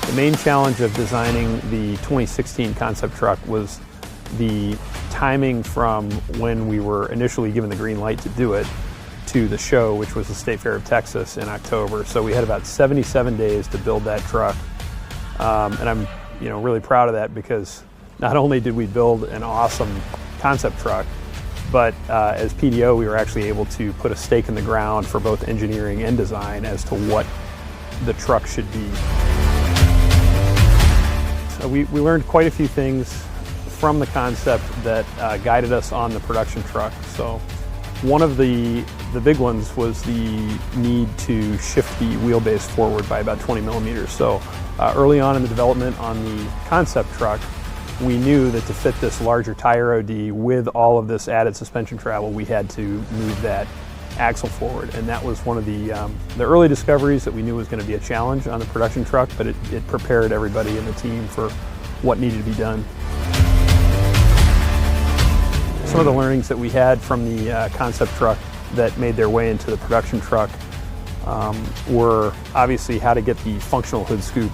The main challenge of designing the 2016 concept truck was the timing from when we were initially given the green light to do it to the show, which was the State Fair of Texas in October. So we had about 77 days to build that truck. And I'm really proud of that, because not only did we build an awesome concept truck, but as PDO, we were actually able to put a stake in the ground for both engineering and design as to what the truck should be. So we learned quite a few things from the concept that guided us on the production truck. So one of the big ones was the need to shift the wheelbase forward by about 20 millimeters. So early on in the development on the concept truck, we knew that to fit this larger tire OD with all of this added suspension travel, we had to move that axle forward. And that was one of the early discoveries that we knew was going to be a challenge on the production truck, but it prepared everybody in the team for what needed to be done. Some of the learnings that we had from the concept truck that made their way into the production truck were obviously how to get the functional hood scoop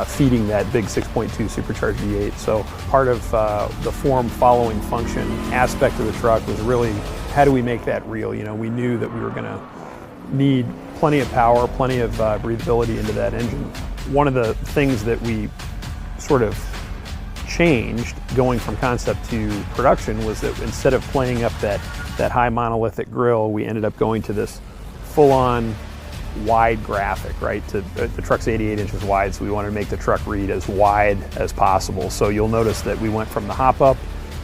feeding that big 6.2 supercharged V8. So part of the form following function aspect of the truck was really, how do we make that real? We knew that we were going to need plenty of power, plenty of breathability into that engine. One of the things that we sort of changed going from concept to production was that instead of playing up that high monolithic grille, we ended up going to this full-on wide graphic, right? The truck's 88 inches wide, so we wanted to make the truck read as wide as possible. So you'll notice that we went from the hop-up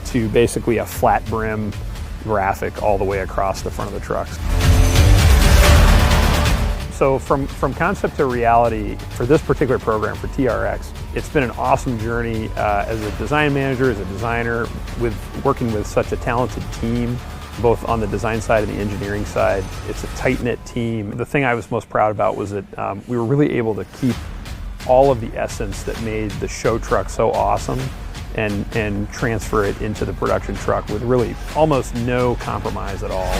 to basically a flat brim graphic all the way across the front of the trucks. So from concept to reality, for this particular program, for TRX, it's been an awesome journey as a design manager, as a designer, with working with such a talented team, both on the design side and the engineering side. It's a tight-knit team. The thing I was most proud about was that we were really able to keep all of the essence that made the show truck so awesome and transfer it into the production truck with really almost no compromise at all.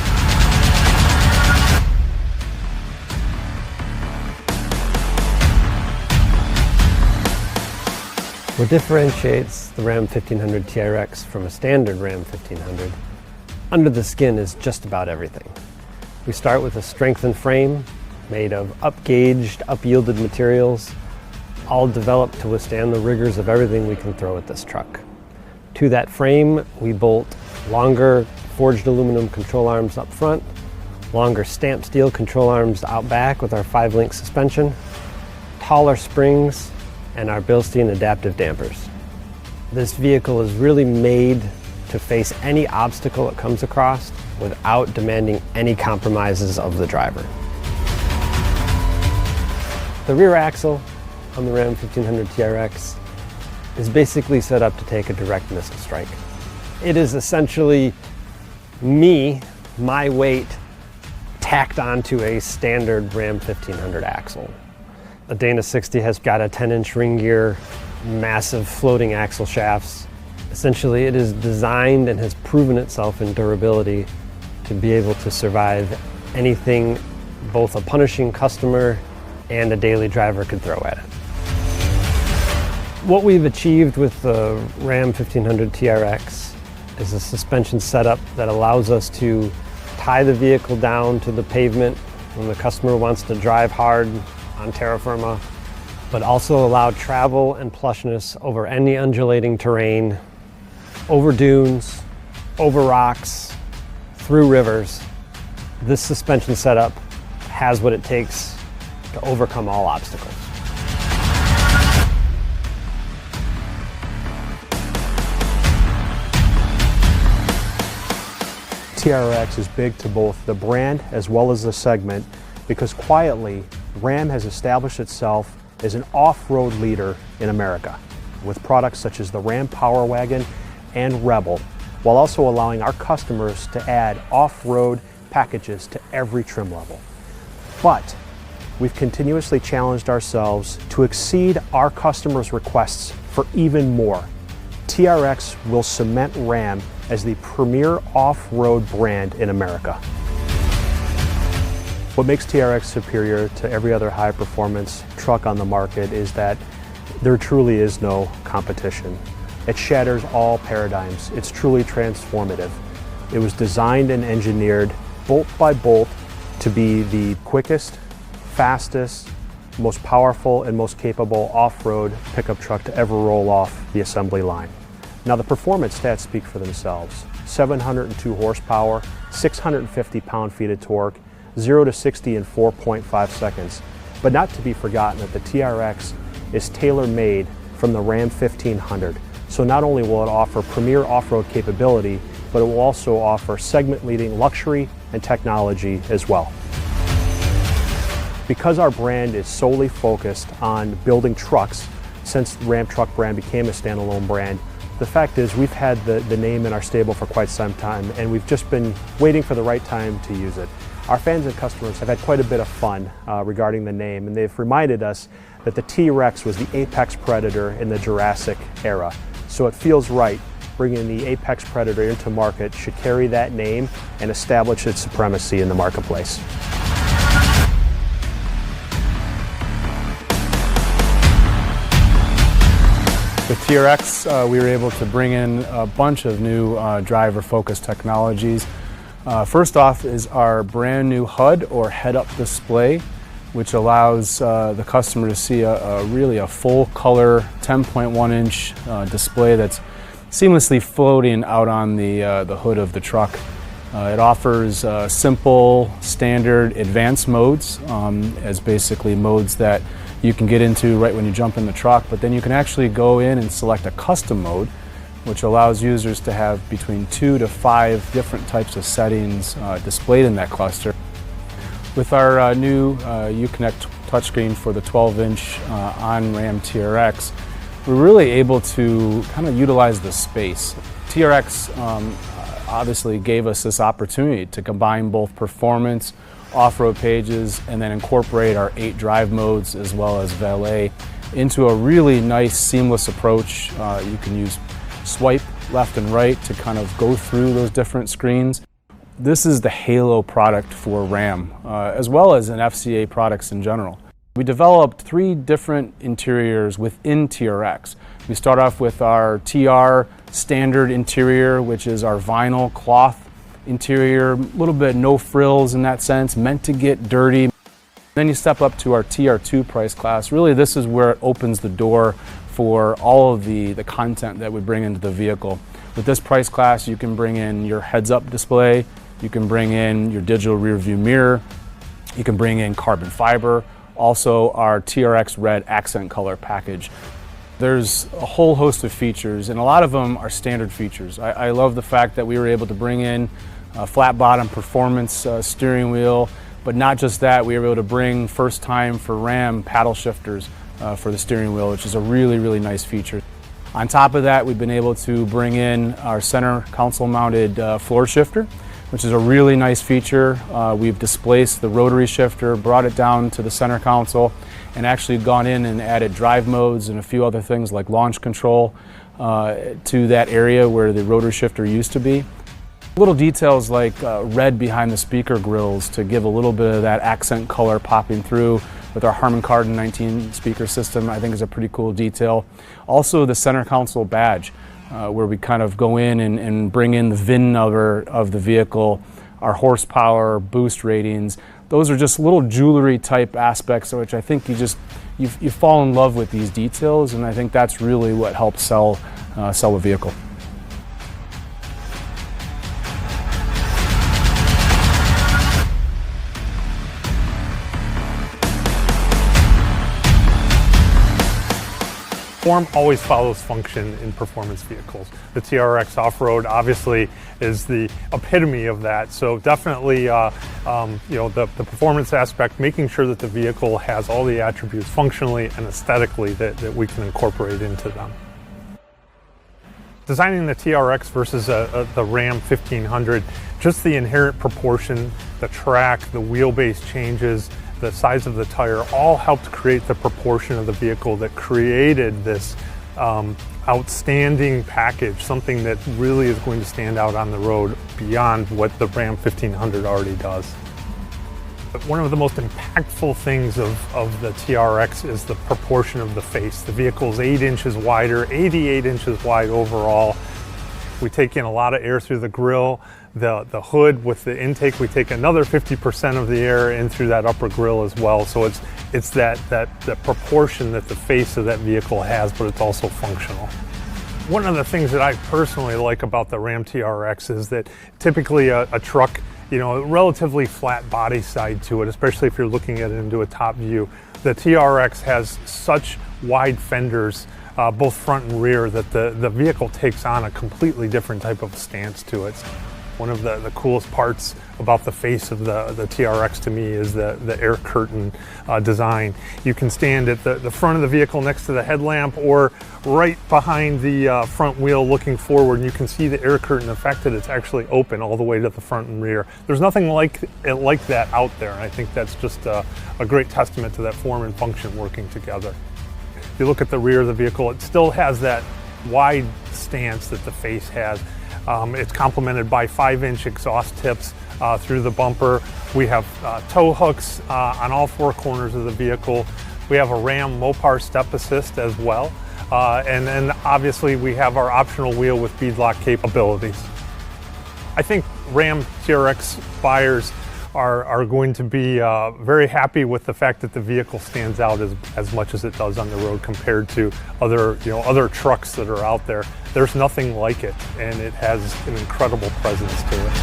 What differentiates the Ram 1500 TRX from a standard Ram 1500 under the skin is just about everything. We start with a strengthened frame made of up-gauged, up-yielded materials, all developed to withstand the rigors of everything we can throw at this truck. To that frame, we bolt longer forged aluminum control arms up front, longer stamped steel control arms out back with our 5-link suspension, taller springs, and our Bilstein adaptive dampers. This vehicle is really made to face any obstacle it comes across without demanding any compromises of the driver. The rear axle on the Ram 1500 TRX is basically set up to take a direct missile strike. It is essentially my weight, tacked onto a standard Ram 1500 axle. The Dana 60 has got a 10-inch ring gear, massive floating axle shafts. Essentially, it is designed and has proven itself in durability to be able to survive anything both a punishing customer and a daily driver could throw at it. What we've achieved with the Ram 1500 TRX is a suspension setup that allows us to tie the vehicle down to the pavement when the customer wants to drive hard on terra firma, but also allow travel and plushness over any undulating terrain, over dunes, over rocks, through rivers. This suspension setup has what it takes to overcome all obstacles. TRX is big to both the brand as well as the segment because quietly, Ram has established itself as an off-road leader in America with products such as the Ram Power Wagon and Rebel, while also allowing our customers to add off-road packages to every trim level. But we've continuously challenged ourselves to exceed our customers' requests for even more. TRX will cement Ram as the premier off-road brand in America. What makes TRX superior to every other high-performance truck on the market is that There truly is no competition. It shatters all paradigms. It's truly transformative. It was designed and engineered bolt by bolt to be the quickest, fastest, most powerful, and most capable off-road pickup truck to ever roll off the assembly line. Now the performance stats speak for themselves. 702 horsepower, 650 pound-feet of torque, 0 to 60 in 4.5 seconds. But not to be forgotten that the TRX is tailor-made from the Ram 1500. So not only will it offer premier off-road capability, but it will also offer segment-leading luxury and technology as well. Because our brand is solely focused on building trucks, since the Ram truck brand became a standalone brand, the fact is we've had the name in our stable for quite some time, and we've just been waiting for the right time to use it. Our fans and customers have had quite a bit of fun regarding the name, and they've reminded us that the TRX was the apex predator in the Jurassic era. So it feels right. Bringing the apex predator into market should carry that name and establish its supremacy in the marketplace. With TRX, we were able to bring in a bunch of new driver-focused technologies. First off is our brand new HUD, or head-up display, which allows the customer to see really a full-color 10.1-inch display that's seamlessly floating out on the hood of the truck. It offers simple, standard, advanced modes as basically modes that you can get into right when you jump in the truck, but then you can actually go in and select a custom mode, which allows users to have between 2 to 5 different types of settings displayed in that cluster. With our new Uconnect touchscreen for the 12-inch on Ram TRX, we're really able to kind of utilize the space. TRX obviously gave us this opportunity to combine both performance, off-road pages, and then incorporate our 8 drive modes as well as valet into a really nice seamless approach. You can use swipe left and right to kind of go through those different screens. This is the halo product for Ram, as well as in FCA products in general. We developed 3 different interiors within TRX. We start off with our TR standard interior, which is our vinyl cloth interior, a little bit no frills in that sense, meant to get dirty. Then you step up to our TR2 price class. Really, this is where it opens the door for all of the content that we bring into the vehicle. With this price class, you can bring in your heads-up display, you can bring in your digital rear view mirror, you can bring in carbon fiber, also our TRX red accent color package. There's a whole host of features, and a lot of them are standard features. I love the fact that we were able to bring in a flat bottom performance steering wheel, but not just that, we were able to bring first time for Ram paddle shifters for the steering wheel, which is a really, really nice feature. On top of that, we've been able to bring in our center console mounted floor shifter, which is a really nice feature. We've displaced the rotary shifter, brought it down to the center console, and actually gone in and added drive modes and a few other things like launch control to that area where the rotary shifter used to be. Little details like red behind the speaker grills to give a little bit of that accent color popping through with our Harman Kardon 19 speaker system, I think is a pretty cool detail. Also the center console badge, where we kind of go in and bring in the VIN number of the vehicle, our horsepower, boost ratings. Those are just little jewelry type aspects, which I think you fall in love with these details, and I think that's really what helps sell a vehicle. Form always follows function in performance vehicles. The TRX off-road obviously is the epitome of that. So definitely, the performance aspect, making sure that the vehicle has all the attributes functionally and aesthetically that we can incorporate into them. Designing the TRX versus the Ram 1500, just the inherent proportion, the track, the wheelbase changes, the size of the tire, all helped create the proportion of the vehicle that created this outstanding package, something that really is going to stand out on the road beyond what the Ram 1500 already does. One of the most impactful things of the TRX is the proportion of the face. The vehicle's 8 inches wider, 88 inches wide overall. We take in a lot of air through the grille. The hood with the intake, we take another 50% of the air in through that upper grille as well. So it's that proportion that the face of that vehicle has, but it's also functional. One of the things that I personally like about the Ram TRX is that typically a truck, you know, a relatively flat body side to it, especially if you're looking at it into a top view. The TRX has such wide fenders, both front and rear, that the vehicle takes on a completely different type of stance to it. One of the coolest parts about the face of the TRX to me is the air curtain design. You can stand at the front of the vehicle next to the headlamp or right behind the front wheel looking forward, and you can see the air curtain. The fact that it's actually open all the way to the front and rear. There's nothing like that out there, and I think that's just a great testament to that form and function working together. If you look at the rear of the vehicle, it still has that wide stance that the face has. It's complemented by 5-inch exhaust tips through the bumper. We have tow hooks on all 4 corners of the vehicle. We have a Ram Mopar step assist as well. And then obviously we have our optional wheel with beadlock capabilities. I think Ram TRX buyers are going to be very happy with the fact that the vehicle stands out as much as it does on the road compared to other trucks that are out there. There's nothing like it, and it has an incredible presence to it.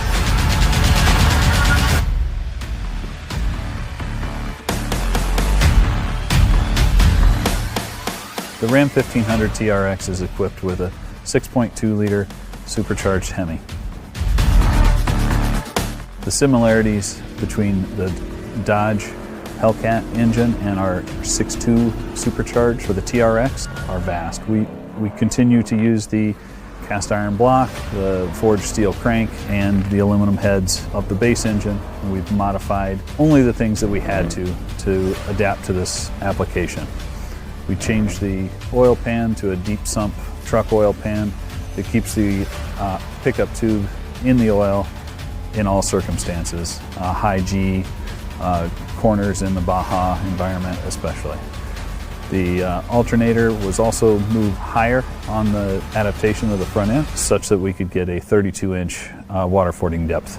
The Ram 1500 TRX is equipped with a 6.2-liter supercharged Hemi. The similarities between the Dodge Hellcat engine and our 6.2 supercharged for the TRX are vast. We continue to use the cast iron block, the forged steel crank, and the aluminum heads of the base engine. We've modified only the things that we had to adapt to this application. We changed the oil pan to a deep sump truck oil pan that keeps the pickup tube in the oil in all circumstances, high G, corners in the Baja environment especially. The alternator was also moved higher on the adaptation of the front end such that we could get a 32-inch water fording depth.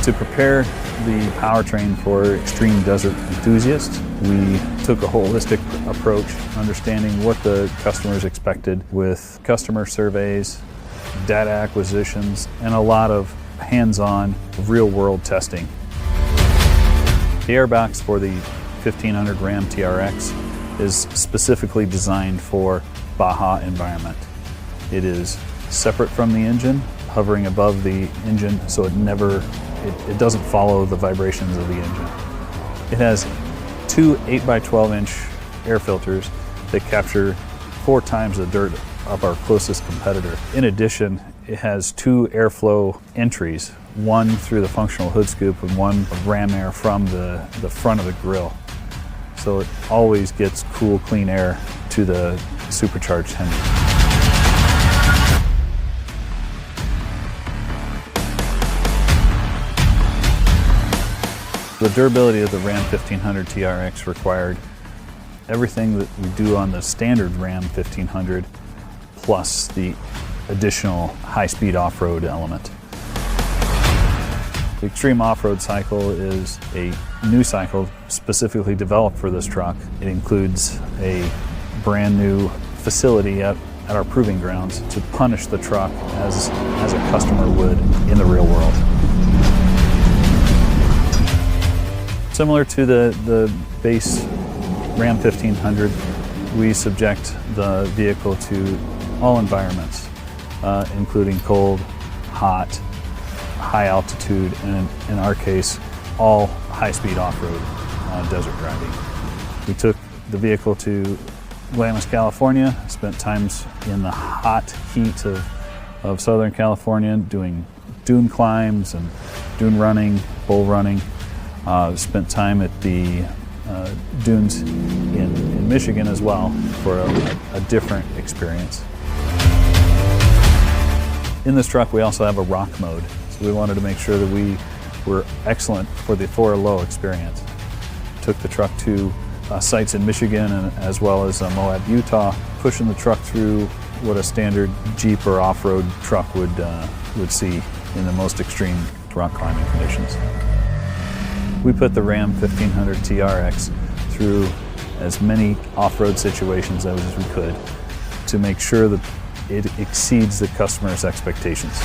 To prepare the powertrain for extreme desert enthusiasts, we took a holistic approach, understanding what the customers expected with customer surveys, data acquisitions, and a lot of hands-on, real-world testing. The airbox for the 1500 Ram TRX is specifically designed for Baja environment. It is separate from the engine, hovering above the engine, so it doesn't follow the vibrations of the engine. It has 2 8x12-inch air filters that capture 4 times the dirt of our closest competitor. In addition, it has 2 airflow entries, one through the functional hood scoop and one of ram air from the front of the grille. So it always gets cool, clean air to the supercharged Hemi. The durability of the Ram 1500 TRX required everything that we do on the standard Ram 1500 plus the additional high-speed off-road element. The Extreme Off-Road cycle is a new cycle specifically developed for this truck. It includes a brand new facility at our proving grounds to punish the truck as a customer would in the real world. Similar to the base Ram 1500, we subject the vehicle to all environments, including cold, hot, high altitude, and in our case, all high-speed off-road desert driving. We took the vehicle to Glamis, California, spent times in the hot heat of Southern California doing dune climbs and dune running, bull running. Spent time at the dunes in Michigan as well for a different experience. In this truck we also have a rock mode, So we wanted to make sure that we were excellent for the Thor Low experience. Took the truck to sites in Michigan and as well as Moab, Utah, pushing the truck through what a standard Jeep or off-road truck would see in the most extreme rock climbing conditions. We put the Ram 1500 TRX through as many off-road situations as we could to make sure that it exceeds the customer's expectations.